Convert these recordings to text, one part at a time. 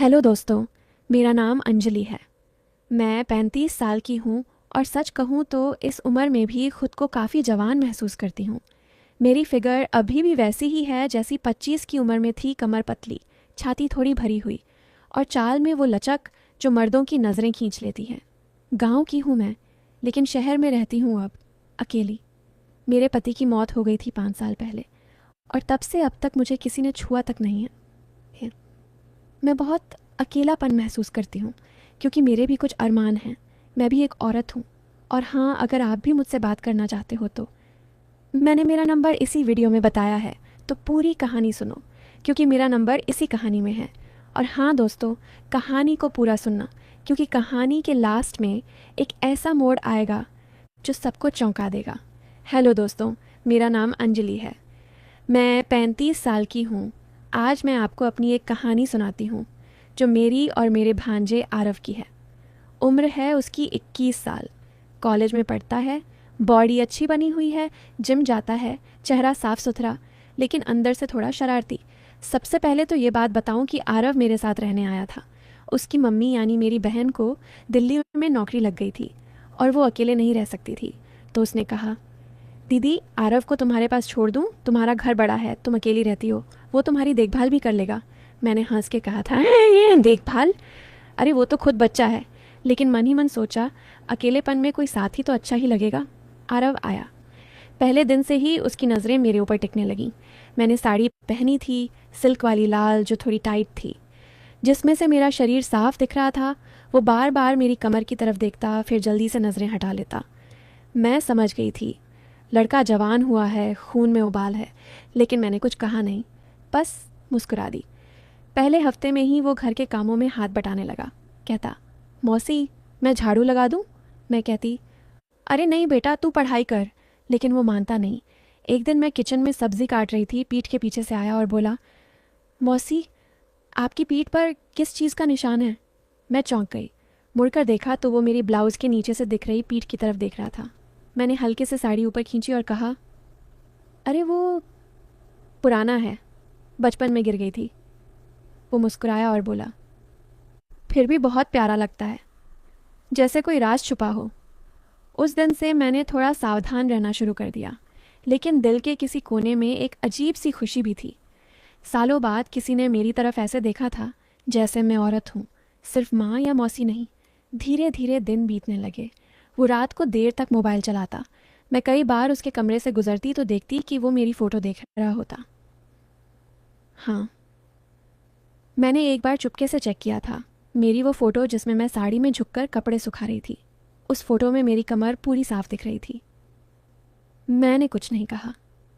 Hello दोस्तों, मेरा नाम अंजलि है। मैं 35 साल की हूँ और सच कहूँ तो इस उम्र में भी खुद को काफ़ी जवान महसूस करती हूँ। मेरी फिगर अभी भी वैसी ही है जैसी 25 की उम्र में थी, कमर पतली, छाती थोड़ी भरी हुई और चाल में वो लचक जो मर्दों की नज़रें खींच लेती है। गांव की हूँ मैं, लेकिन शहर में रहती हूँ अब, अकेली। मेरे पति की मौत हो गई थी 5 साल पहले और तब से अब तक मुझे किसी ने छुआ तक नहीं है। मैं बहुत अकेलापन महसूस करती हूँ क्योंकि मेरे भी कुछ अरमान हैं। मैं भी एक औरत हूँ। और हाँ, अगर आप भी मुझसे बात करना चाहते हो तो मैंने मेरा नंबर इसी वीडियो में बताया है, तो पूरी कहानी सुनो क्योंकि मेरा नंबर इसी कहानी में है। और हाँ दोस्तों, कहानी को पूरा सुनना क्योंकि कहानी के लास्ट में एक ऐसा मोड़ आएगा जो सबको चौंका देगा। हेलो दोस्तों, मेरा नाम अंजलि है। मैं 35 साल की हूँ। आज मैं आपको अपनी एक कहानी सुनाती हूँ जो मेरी और मेरे भांजे आरव की है। उम्र है उसकी 21 साल। कॉलेज में पढ़ता है, बॉडी अच्छी बनी हुई है, जिम जाता है, चेहरा साफ सुथरा लेकिन अंदर से थोड़ा शरारती। सबसे पहले तो ये बात बताऊँ कि आरव मेरे साथ रहने आया था। उसकी मम्मी यानी मेरी बहन को दिल्ली में नौकरी लग गई थी और वो अकेले नहीं रह सकती थी, तो उसने कहा, दीदी आरव को तुम्हारे पास छोड़ दूँ, तुम्हारा घर बड़ा है, तुम अकेली रहती हो, वो तुम्हारी देखभाल भी कर लेगा। मैंने हंस के कहा था, ये देखभाल, अरे वो तो खुद बच्चा है। लेकिन मन ही मन सोचा, अकेलेपन में कोई साथी तो अच्छा ही लगेगा। आरव आया। पहले दिन से ही उसकी नज़रें मेरे ऊपर टिकने लगीं। मैंने साड़ी पहनी थी, सिल्क वाली लाल जो थोड़ी टाइट थी, जिसमें से मेरा शरीर साफ दिख रहा था। वो बार बार मेरी कमर की तरफ देखता, फिर जल्दी से नज़रें हटा लेता। मैं समझ गई थी, लड़का जवान हुआ है, खून में उबाल है। लेकिन मैंने कुछ कहा नहीं, बस मुस्कुरा दी। पहले हफ्ते में ही वो घर के कामों में हाथ बटाने लगा। कहता, मौसी मैं झाड़ू लगा दूँ? मैं कहती, अरे नहीं बेटा, तू पढ़ाई कर। लेकिन वो मानता नहीं। एक दिन मैं किचन में सब्जी काट रही थी, पीठ के पीछे से आया और बोला, मौसी आपकी पीठ पर किस चीज़ का निशान है? मैं चौंक गई। मुड़कर देखा तो वो मेरी ब्लाउज़ के नीचे से दिख रही पीठ की तरफ देख रहा था। मैंने हल्के से साड़ी ऊपर खींची और कहा, अरे वो पुराना है, बचपन में गिर गई थी। वो मुस्कुराया और बोला, फिर भी बहुत प्यारा लगता है, जैसे कोई राज छुपा हो। उस दिन से मैंने थोड़ा सावधान रहना शुरू कर दिया, लेकिन दिल के किसी कोने में एक अजीब सी खुशी भी थी। सालों बाद किसी ने मेरी तरफ ऐसे देखा था जैसे मैं औरत हूँ, सिर्फ माँ या मौसी नहीं। धीरे धीरे दिन बीतने लगे। वो रात को देर तक मोबाइल चलाता। मैं कई बार उसके कमरे से गुजरती तो देखती कि वो मेरी फ़ोटो देख रहा होता। हाँ, मैंने एक बार चुपके से चेक किया था। मेरी वो फ़ोटो जिसमें मैं साड़ी में झुककर कपड़े सुखा रही थी, उस फ़ोटो में मेरी कमर पूरी साफ दिख रही थी। मैंने कुछ नहीं कहा,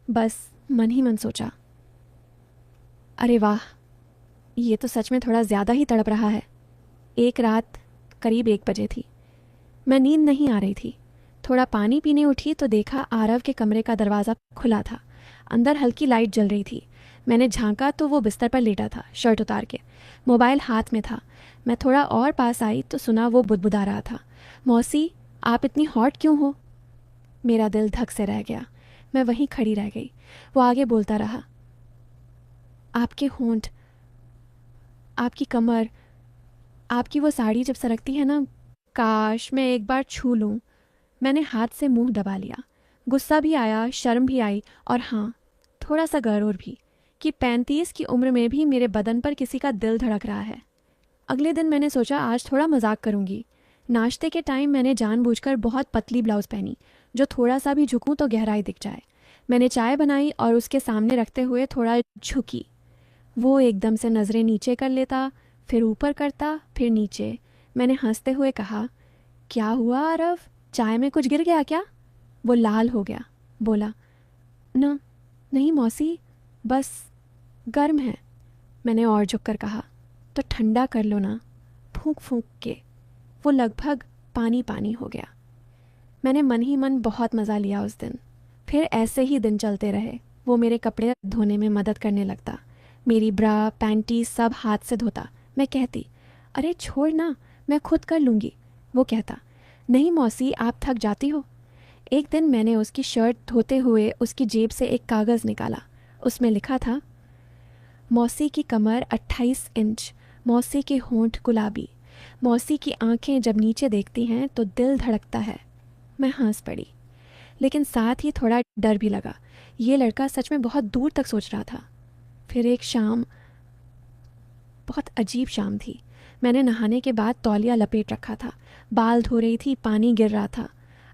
बस मन ही मन सोचा, अरे वाह, ये तो सच में थोड़ा ज़्यादा ही तड़प रहा है। एक रात करीब 1 बजे थी। मैं नींद नहीं आ रही थी। थोड़ा पानी पीने उठी तो देखा आरव के कमरे का दरवाज़ा खुला था। अंदर हल्की लाइट जल रही थी। मैंने झांका तो वो बिस्तर पर लेटा था, शर्ट उतार के। मोबाइल हाथ में था। मैं थोड़ा और पास आई तो सुना वो बुदबुदा रहा था, मौसी आप इतनी हॉट क्यों हो? मेरा दिल धक से रह गया। मैं वहीं खड़ी रह गई। वो आगे बोलता रहा, आपके होंठ, आपकी कमर, आपकी वो साड़ी जब सरकती है ना, काश मैं एक बार छू लूँ। मैंने हाथ से मुंह दबा लिया। गुस्सा भी आया, शर्म भी आई और हाँ, थोड़ा सा गर्व भी कि 35 की उम्र में भी मेरे बदन पर किसी का दिल धड़क रहा है। अगले दिन मैंने सोचा आज थोड़ा मजाक करूंगी। नाश्ते के टाइम मैंने जानबूझकर बहुत पतली ब्लाउज़ पहनी, जो थोड़ा सा भी झुकूं तो गहराई दिख जाए। मैंने चाय बनाई और उसके सामने रखते हुए थोड़ा झुकी। वो एकदम से नज़रें नीचे कर लेता, फिर ऊपर करता, फिर नीचे। मैंने हंसते हुए कहा, क्या हुआ आरव, चाय में कुछ गिर गया क्या? वो लाल हो गया। बोला, न नहीं मौसी, बस गर्म है। मैंने और झुककर कहा, तो ठंडा कर लो ना, फूंक फूंक के। वो लगभग पानी पानी हो गया। मैंने मन ही मन बहुत मज़ा लिया उस दिन। फिर ऐसे ही दिन चलते रहे। वो मेरे कपड़े धोने में मदद करने लगता, मेरी ब्रा पैंटी सब हाथ से धोता। मैं कहती, अरे छोड़ ना, मैं खुद कर लूँगी। वो कहता, नहीं मौसी आप थक जाती हो। एक दिन मैंने उसकी शर्ट धोते हुए उसकी जेब से एक कागज़ निकाला। उसमें लिखा था, मौसी की कमर 28 इंच, मौसी के होंठ गुलाबी। मौसी की आंखें जब नीचे देखती हैं तो दिल धड़कता है। मैं हंस पड़ी, लेकिन साथ ही थोड़ा डर भी लगा। ये लड़का सच में बहुत दूर तक सोच रहा था। फिर एक शाम, बहुत अजीब शाम थी। मैंने नहाने के बाद तौलिया लपेट रखा था, बाल धो रही थी, पानी गिर रहा था।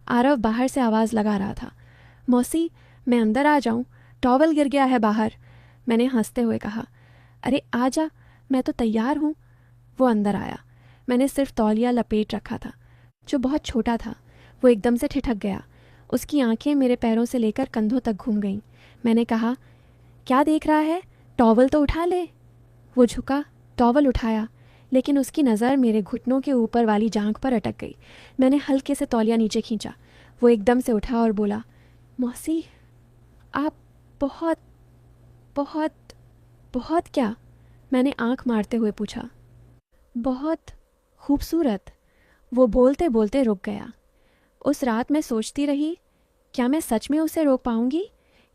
आरव बाहर से आवाज़ लगा रहा था, मौसी मैं अंदर आ जाऊं, टॉवल गिर गया है बाहर। मैंने हंसते हुए कहा, अरे आ जा, मैं तो तैयार हूँ। वो अंदर आया। मैंने सिर्फ तौलिया लपेट रखा था, जो बहुत छोटा था। वो एकदम से ठिठक गया। उसकी आंखें मेरे पैरों से लेकर कंधों तक घूम गईं। मैंने कहा, क्या देख रहा है, टॉवल तो उठा ले। वो झुका, टॉवल उठाया, लेकिन उसकी नज़र मेरे घुटनों के ऊपर वाली जांघ पर अटक गई। मैंने हल्के से तौलिया नीचे खींचा। वो एकदम से उठा और बोला, मौसी आप बहुत बहुत बहुत क्या? मैंने आंख मारते हुए पूछा। बहुत खूबसूरत। वो बोलते बोलते रुक गया। उस रात मैं सोचती रही, क्या मैं सच में उसे रोक पाऊंगी,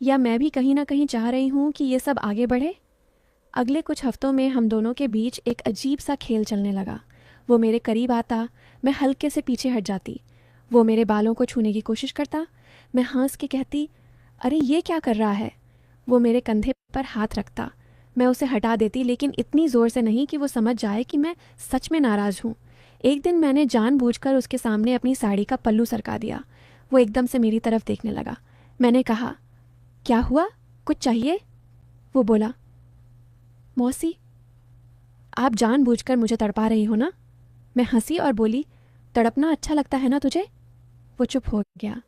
या मैं भी कहीं ना कहीं चाह रही हूँ कि ये सब आगे बढ़े। अगले कुछ हफ्तों में हम दोनों के बीच एक अजीब सा खेल चलने लगा। वो मेरे करीब आता, मैं हल्के से पीछे हट जाती। वो मेरे बालों को छूने की कोशिश करता, मैं हंस के कहती, अरे ये क्या कर रहा है। वो मेरे कंधे पर हाथ रखता, मैं उसे हटा देती, लेकिन इतनी ज़ोर से नहीं कि वो समझ जाए कि मैं सच में नाराज़ हूँ। एक दिन मैंने जानबूझकर उसके सामने अपनी साड़ी का पल्लू सरका दिया। वो एकदम से मेरी तरफ देखने लगा। मैंने कहा, क्या हुआ, कुछ चाहिए? वो बोला, मौसी आप जानबूझकर मुझे तड़पा रही हो ना। मैं हंसी और बोली, तड़पना अच्छा लगता है ना तुझे? वो चुप हो गया,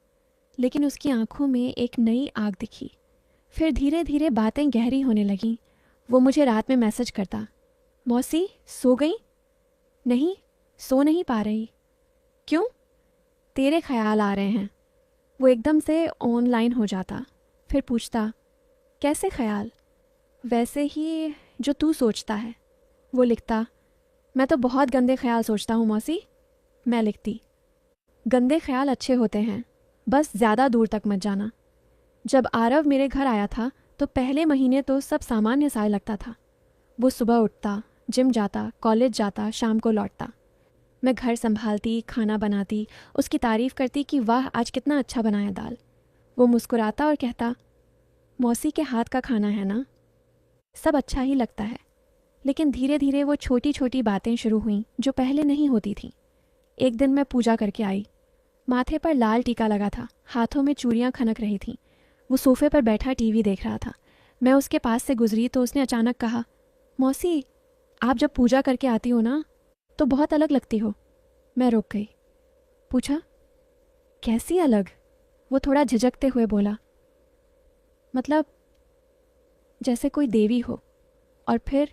लेकिन उसकी आंखों में एक नई आग दिखी। फिर धीरे धीरे बातें गहरी होने लगीं। वो मुझे रात में मैसेज करता, मौसी सो गई? नहीं, सो नहीं पा रही। क्यों? तेरे ख्याल आ रहे हैं। वो एकदम से ऑनलाइन हो जाता, फिर पूछता, कैसे ख्याल? वैसे ही जो तू सोचता है। वो लिखता, मैं तो बहुत गंदे ख्याल सोचता हूँ मौसी। मैं लिखती, गंदे ख्याल अच्छे होते हैं, बस ज़्यादा दूर तक मत जाना। जब आरव मेरे घर आया था तो पहले महीने तो सब सामान्य सा लगता था। वो सुबह उठता, जिम जाता, कॉलेज जाता, शाम को लौटता। मैं घर संभालती, खाना बनाती, उसकी तारीफ़ करती कि वाह आज कितना अच्छा बनाया दाल। वो मुस्कुराता और कहता, मौसी के हाथ का खाना है ना। सब अच्छा ही लगता है, लेकिन धीरे धीरे वो छोटी छोटी बातें शुरू हुईं जो पहले नहीं होती थीं। एक दिन मैं पूजा करके आई। माथे पर लाल टीका लगा था, हाथों में चूड़ियाँ खनक रही थीं। वो सोफे पर बैठा टीवी देख रहा था। मैं उसके पास से गुजरी तो उसने अचानक कहा, मौसी आप जब पूजा करके आती हो ना तो बहुत अलग लगती हो। मैं रुक गई। पूछा, कैसी अलग? वो थोड़ा झिझकते हुए बोला, मतलब जैसे कोई देवी हो। और फिर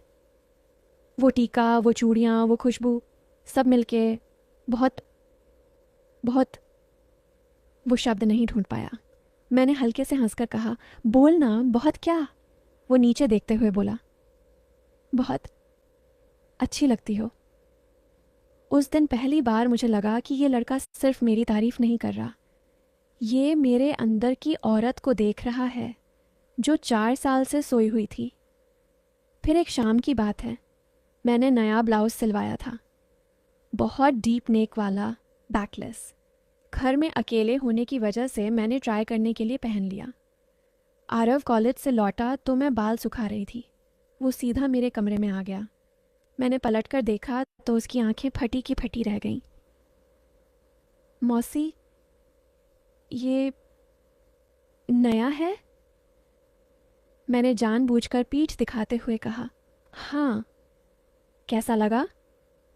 वो टीका, वो चूड़ियाँ, वो खुशबू, सब मिलके बहुत बहुत। वो शब्द नहीं ढूंढ पाया। मैंने हल्के से हंसकर कहा, बोल ना, बहुत क्या? वो नीचे देखते हुए बोला, बहुत अच्छी लगती हो। उस दिन पहली बार मुझे लगा कि ये लड़का सिर्फ मेरी तारीफ नहीं कर रहा, ये मेरे अंदर की औरत को देख रहा है जो 4 साल से सोई हुई थी। फिर एक शाम की बात है, मैंने नया ब्लाउज सिलवाया था, बहुत डीप नेक वाला, बैकलेस। घर में अकेले होने की वजह से मैंने ट्राई करने के लिए पहन लिया। आरव कॉलेज से लौटा तो मैं बाल सुखा रही थी। वो सीधा मेरे कमरे में आ गया। मैंने पलटकर देखा तो उसकी आंखें फटी की फटी रह गईं। मौसी ये नया है? मैंने जानबूझकर पीठ दिखाते हुए कहा, हाँ। कैसा लगा?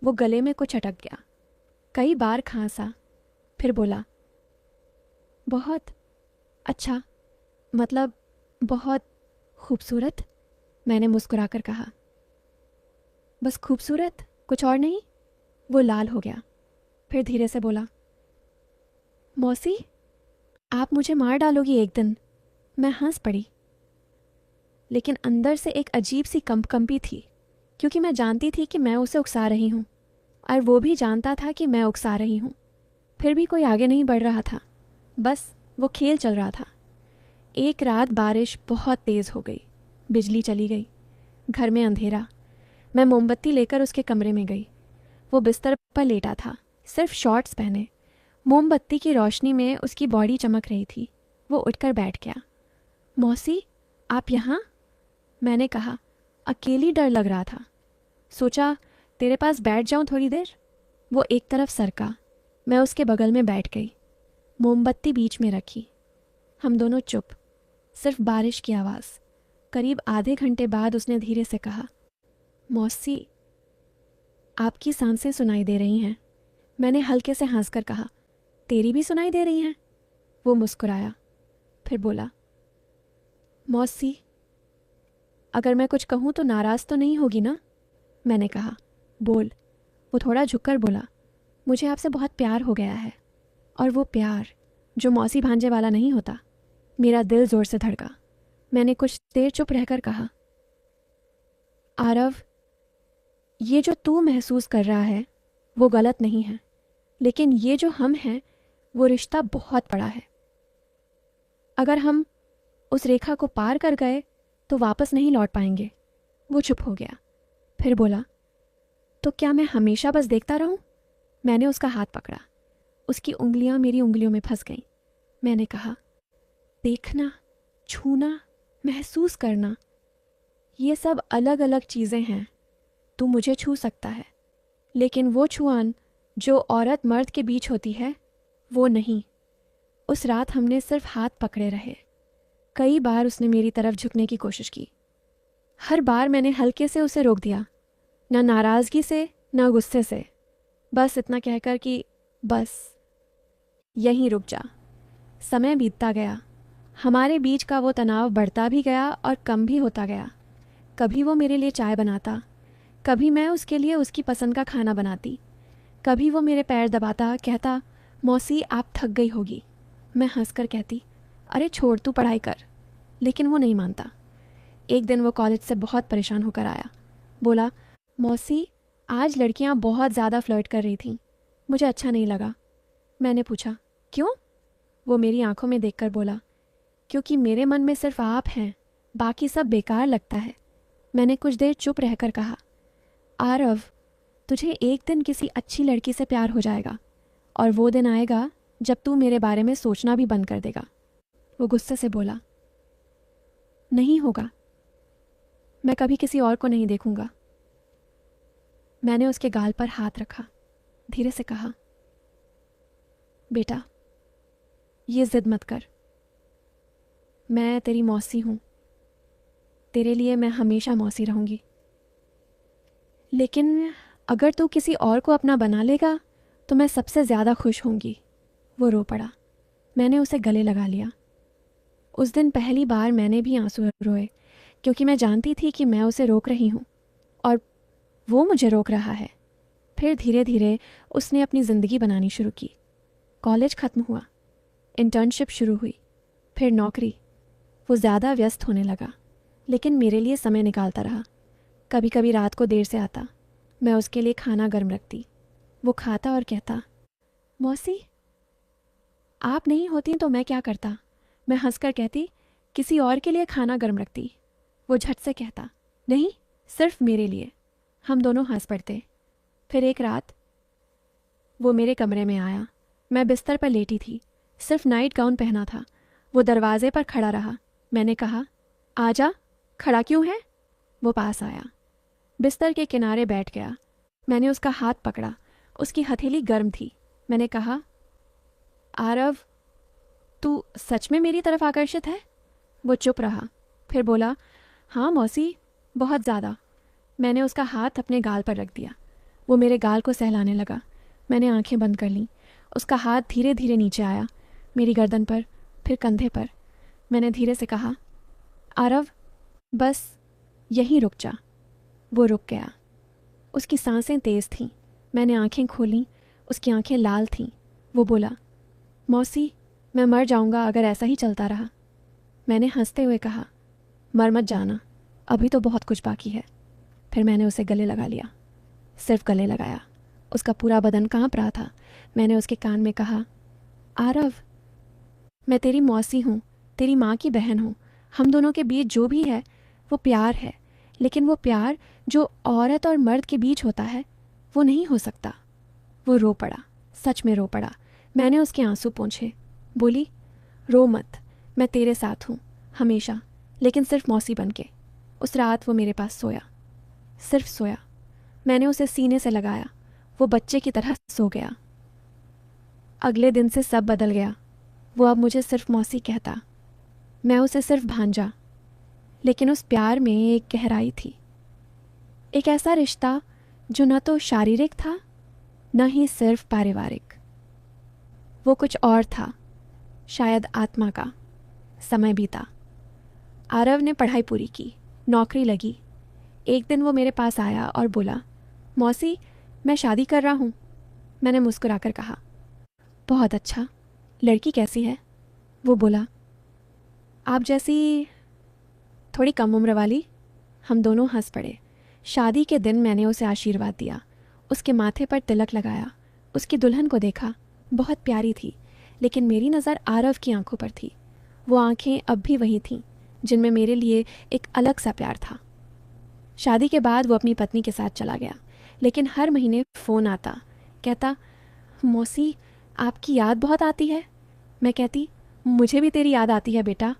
वो गले में कुछ अटक गया, कई बार खांसा, फिर बोला, बहुत अच्छा, मतलब बहुत खूबसूरत। मैंने मुस्कुराकर कहा, बस खूबसूरत, कुछ और नहीं? वो लाल हो गया, फिर धीरे से बोला, मौसी आप मुझे मार डालोगी एक दिन। मैं हंस पड़ी, लेकिन अंदर से एक अजीब सी कंपकंपी थी, क्योंकि मैं जानती थी कि मैं उसे उकसा रही हूँ और वो भी जानता था कि मैं उकसा रही हूँ। फिर भी कोई आगे नहीं बढ़ रहा था, बस वो खेल चल रहा था। एक रात बारिश बहुत तेज़ हो गई, बिजली चली गई, घर में अंधेरा। मैं मोमबत्ती लेकर उसके कमरे में गई। वो बिस्तर पर लेटा था, सिर्फ शॉर्ट्स पहने। मोमबत्ती की रोशनी में उसकी बॉडी चमक रही थी। वो उठकर बैठ गया। मौसी, आप यहाँ? मैंने कहा। अकेली डर लग रहा था। सोचा तेरे पास बैठ जाऊं थोड़ी देर। वो एक तरफ सरका। मैं उसके बगल में बैठ गई, मोमबत्ती बीच में रखी। हम दोनों चुप, सिर्फ बारिश की आवाज़। करीब आधे घंटे बाद उसने धीरे से कहा, मौसी, आपकी सांसें सुनाई दे रही हैं। मैंने हल्के से हंसकर कहा, तेरी भी सुनाई दे रही हैं? वो मुस्कुराया, फिर बोला, मौसी, अगर मैं कुछ कहूँ तो नाराज़ तो नहीं होगी ना? मैंने कहा, बोल। वो थोड़ा झुककर बोला, मुझे आपसे बहुत प्यार हो गया है। और वो प्यार जो मौसी भांजे वाला नहीं होता। मेरा दिल ज़ोर से धड़का। मैंने कुछ देर चुप रहकर कहा, आरव, ये जो तू महसूस कर रहा है वो गलत नहीं है, लेकिन ये जो हम हैं वो रिश्ता बहुत बड़ा है। अगर हम उस रेखा को पार कर गए तो वापस नहीं लौट पाएंगे। वो चुप हो गया, फिर बोला, तो क्या मैं हमेशा बस देखता रहूं? मैंने उसका हाथ पकड़ा। उसकी उंगलियां मेरी उंगलियों में फंस गईं। मैंने कहा, देखना, छूना, महसूस करना, ये सब अलग अलग चीज़ें हैं। तू मुझे छू सकता है, लेकिन वो छुआन जो औरत मर्द के बीच होती है वो नहीं। उस रात हमने सिर्फ हाथ पकड़े रहे। कई बार उसने मेरी तरफ झुकने की कोशिश की। हर बार मैंने हल्के से उसे रोक दिया, ना नाराज़गी से ना गुस्से से, बस इतना कहकर कि बस यहीं रुक जा। समय बीतता गया। हमारे बीच का वो तनाव बढ़ता भी गया और कम भी होता गया। कभी वो मेरे लिए चाय बनाता, कभी मैं उसके लिए उसकी पसंद का खाना बनाती। कभी वो मेरे पैर दबाता, कहता, मौसी आप थक गई होगी। मैं हंसकर कहती, अरे छोड़, तू पढ़ाई कर। लेकिन वो नहीं मानता। एक दिन वो कॉलेज से बहुत परेशान होकर आया। बोला, मौसी, आज लड़कियां बहुत ज़्यादा फ्लर्ट कर रही थीं। मुझे अच्छा नहीं लगा। मैंने पूछा, क्यों? वो मेरी आंखों में देखकर बोला, क्योंकि मेरे मन में सिर्फ आप हैं, बाकी सब बेकार लगता है। मैंने कुछ देर चुप रहकर कहा, आरव, तुझे एक दिन किसी अच्छी लड़की से प्यार हो जाएगा और वो दिन आएगा जब तू मेरे बारे में सोचना भी बंद कर देगा। वो गुस्से से बोला, नहीं होगा, मैं कभी किसी और को नहीं देखूंगा। मैंने उसके गाल पर हाथ रखा, धीरे से कहा, बेटा, ये जिद मत कर। मैं तेरी मौसी हूं, तेरे लिए मैं हमेशा मौसी रहूंगी। लेकिन अगर तू किसी और को अपना बना लेगा तो मैं सबसे ज़्यादा खुश होंगी। वो रो पड़ा। मैंने उसे गले लगा लिया। उस दिन पहली बार मैंने भी आंसू रोए, क्योंकि मैं जानती थी कि मैं उसे रोक रही हूँ और वो मुझे रोक रहा है। फिर धीरे धीरे उसने अपनी ज़िंदगी बनानी शुरू की। कॉलेज ख़त्म हुआ, इंटर्नशिप शुरू हुई, फिर नौकरी। वो ज़्यादा व्यस्त होने लगा, लेकिन मेरे लिए समय निकालता रहा। कभी कभी रात को देर से आता, मैं उसके लिए खाना गर्म रखती। वो खाता और कहता, मौसी, आप नहीं होती तो मैं क्या करता? मैं हंसकर कहती, किसी और के लिए खाना गर्म रखती। वो झट से कहता, नहीं, सिर्फ मेरे लिए। हम दोनों हंस पड़ते। फिर एक रात वो मेरे कमरे में आया। मैं बिस्तर पर लेटी थी, सिर्फ नाइट गाउन पहना था। वो दरवाजे पर खड़ा रहा। मैंने कहा, आजा, खड़ा क्यों है? वो पास आया, बिस्तर के किनारे बैठ गया। मैंने उसका हाथ पकड़ा। उसकी हथेली गर्म थी। मैंने कहा, आरव, तू सच में मेरी तरफ आकर्षित है? वो चुप रहा, फिर बोला, हाँ मौसी, बहुत ज़्यादा। मैंने उसका हाथ अपने गाल पर रख दिया। वो मेरे गाल को सहलाने लगा। मैंने आंखें बंद कर लीं। उसका हाथ धीरे धीरे नीचे आया, मेरी गर्दन पर, फिर कंधे पर। मैंने धीरे से कहा, आरव, बस यहीं रुक जा। वो रुक गया। उसकी सांसें तेज़ थीं। मैंने आंखें खोलीं। उसकी आंखें लाल थीं। वो बोला, मौसी, मैं मर जाऊंगा अगर ऐसा ही चलता रहा। मैंने हंसते हुए कहा, मर मत जाना, अभी तो बहुत कुछ बाकी है। फिर मैंने उसे गले लगा लिया, सिर्फ गले लगाया। उसका पूरा बदन कांप रहा था। मैंने उसके कान में कहा, आरव, मैं तेरी मौसी हूँ, तेरी माँ की बहन हूँ। हम दोनों के बीच जो भी है वो प्यार है, लेकिन वो प्यार जो औरत और मर्द के बीच होता है वो नहीं हो सकता। वो रो पड़ा, सच में रो पड़ा। मैंने उसके आंसू पोंछे। बोली, रो मत, मैं तेरे साथ हूँ हमेशा, लेकिन सिर्फ मौसी बन के। उस रात वो मेरे पास सोया, सिर्फ सोया। मैंने उसे सीने से लगाया, वो बच्चे की तरह सो गया। अगले दिन से सब बदल गया। वो अब मुझे सिर्फ मौसी कहता, मैं उसे सिर्फ भांजा। लेकिन उस प्यार में एक गहराई थी, एक ऐसा रिश्ता जो न तो शारीरिक था न ही सिर्फ पारिवारिक। वो कुछ और था, शायद आत्मा का। समय बीता। आरव ने पढ़ाई पूरी की, नौकरी लगी। एक दिन वो मेरे पास आया और बोला, मौसी मैं शादी कर रहा हूँ। मैंने मुस्कुराकर कहा, बहुत अच्छा, लड़की कैसी है? वो बोला, आप जैसी, थोड़ी कम उम्र वाली। हम दोनों हंस पड़े। शादी के दिन मैंने उसे आशीर्वाद दिया, उसके माथे पर तिलक लगाया, उसकी दुल्हन को देखा। बहुत प्यारी थी, लेकिन मेरी नज़र आरव की आंखों पर थी। वो आंखें अब भी वही थीं जिनमें मेरे लिए एक अलग सा प्यार था। शादी के बाद वो अपनी पत्नी के साथ चला गया, लेकिन हर महीने फ़ोन आता, कहता, मौसी आपकी याद बहुत आती है। मैं कहती, मुझे भी तेरी याद आती है बेटा।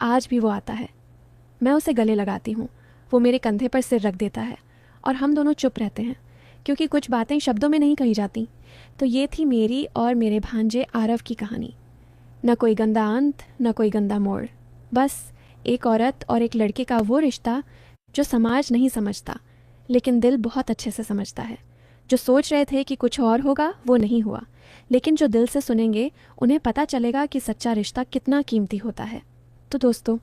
आज भी वो आता है। मैं उसे गले लगाती हूँ, वो मेरे कंधे पर सिर रख देता है और हम दोनों चुप रहते हैं, क्योंकि कुछ बातें शब्दों में नहीं कही जाती। तो ये थी मेरी और मेरे भांजे आरव की कहानी। न कोई गंदा अंत, न कोई गंदा मोड़, बस एक औरत और एक लड़के का वो रिश्ता जो समाज नहीं समझता, लेकिन दिल बहुत अच्छे से समझता है। जो सोच रहे थे कि कुछ और होगा वो नहीं हुआ, लेकिन जो दिल से सुनेंगे उन्हें पता चलेगा कि सच्चा रिश्ता कितना कीमती होता है। तो दोस्तों,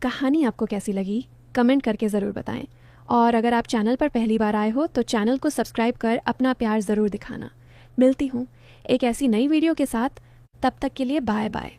कहानी आपको कैसी लगी कमेंट करके ज़रूर बताएं। और अगर आप चैनल पर पहली बार आए हो तो चैनल को सब्सक्राइब कर अपना प्यार ज़रूर दिखाना। मिलती हूँ एक ऐसी नई वीडियो के साथ, तब तक के लिए बाय बाय।